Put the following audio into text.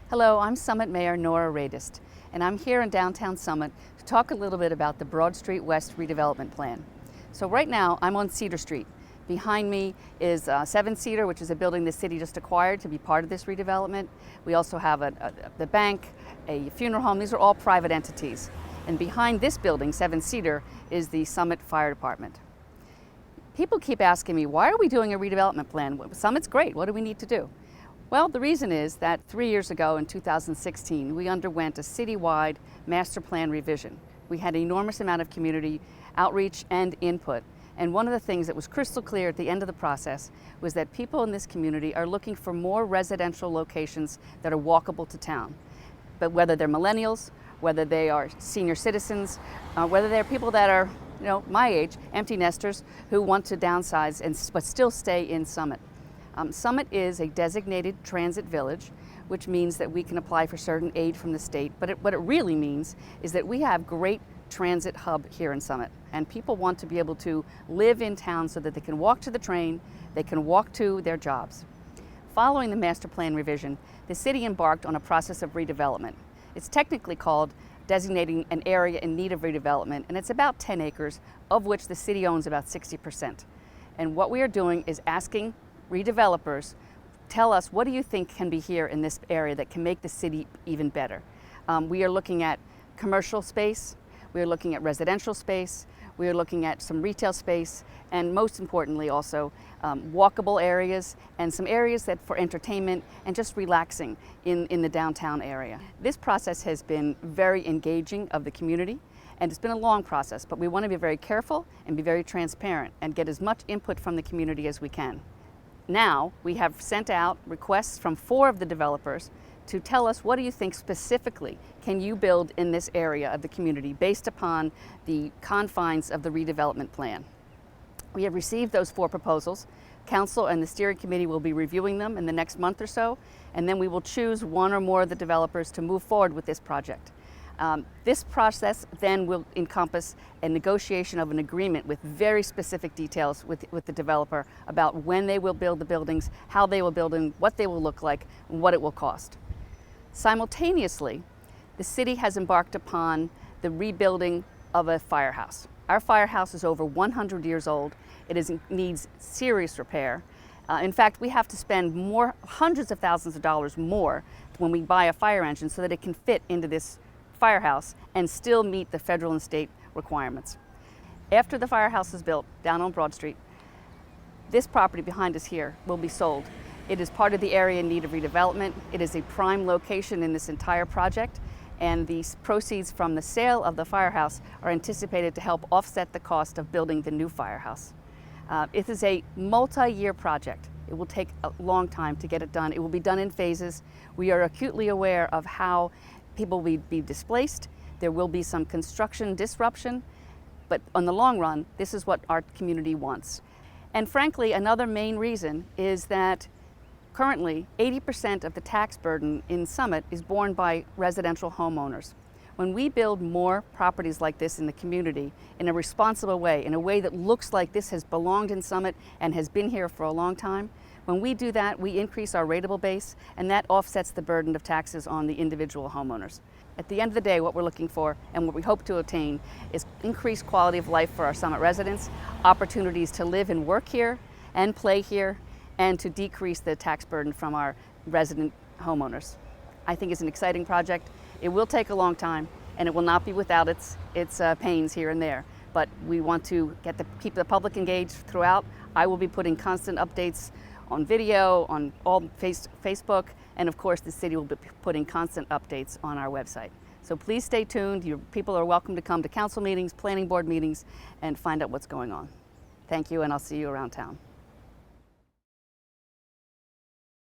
Hello, I'm Summit Mayor Nora Radist, and I'm here in downtown Summit to talk a little bit about the Broad Street West redevelopment plan. So right now I'm on Cedar Street. Behind me is 7 Cedar, which is a building the city just acquired to be part of this redevelopment. We also have the bank, a funeral home. These are all private entities. And behind this building, 7 Cedar, is the Summit Fire Department. People keep asking me, why are we doing a redevelopment plan? Summit's great, what do we need to do? Well, the reason is that 3 years ago in 2016, we underwent a citywide master plan revision. We had an enormous amount of community outreach and input. And one of the things that was crystal clear at the end of the process was that people in this community are looking for more residential locations that are walkable to town. But whether they're millennials, whether they are senior citizens, whether they're people that are, my age, empty nesters who want to downsize but still stay in Summit. Summit is a designated transit village, which means that we can apply for certain aid from the state, but what it really means is that we have great transit hub here in Summit, and people want to be able to live in town so that they can walk to the train, they can walk to their jobs. Following the master plan revision, the city embarked on a process of redevelopment. It's technically called designating an area in need of redevelopment, and it's about 10 acres, of which the city owns about 60%. And what we are doing is asking redevelopers, tell us, what do you think can be here in this area that can make the city even better? We are looking at commercial space, we are looking at residential space, we are looking at some retail space, and most importantly also walkable areas and some areas that for entertainment and just relaxing in the downtown area. This process has been very engaging of the community, and it's been a long process, but we want to be very careful and be very transparent and get as much input from the community as we can. Now, we have sent out requests from 4 of the developers to tell us, what do you think specifically can you build in this area of the community based upon the confines of the redevelopment plan? We have received those 4 proposals. Council and the steering committee will be reviewing them in the next month or so, and then we will choose 1 or more of the developers to move forward with this project. This process then will encompass a negotiation of an agreement with very specific details with the developer about when they will build the buildings, how they will build them, what they will look like, and what it will cost. Simultaneously, the city has embarked upon the rebuilding of a firehouse. Our firehouse is over 100 years old. It needs serious repair. In fact, we have to spend hundreds of thousands of dollars more when we buy a fire engine so that it can fit into this firehouse and still meet the federal and state requirements. After the firehouse is built down on Broad Street, this property behind us here will be sold. It is part of the area in need of redevelopment. It is a prime location in this entire project, and the proceeds from the sale of the firehouse are anticipated to help offset the cost of building the new firehouse. It is a multi-year project. It will take a long time to get it done. It will be done in phases. We are acutely aware of how people will be displaced. There will be some construction disruption, but on the long run, this is what our community wants. And frankly, another main reason is that currently 80% of the tax burden in Summit is borne by residential homeowners. When we build more properties like this in the community in a responsible way, in a way that looks like this has belonged in Summit and has been here for a long time, when we do that, we increase our rateable base, and that offsets the burden of taxes on the individual homeowners. At the end of the day, what we're looking for and what we hope to attain is increased quality of life for our Summit residents, opportunities to live and work here and play here, and to decrease the tax burden from our resident homeowners. I think it's an exciting project. It will take a long time, and it will not be without its pains here and there. But we want to keep the public engaged throughout. I will be putting constant updates on video, on all Facebook, and of course the city will be putting constant updates on our website. So please stay tuned. People are welcome to come to council meetings, planning board meetings, and find out what's going on. Thank you, and I'll see you around town.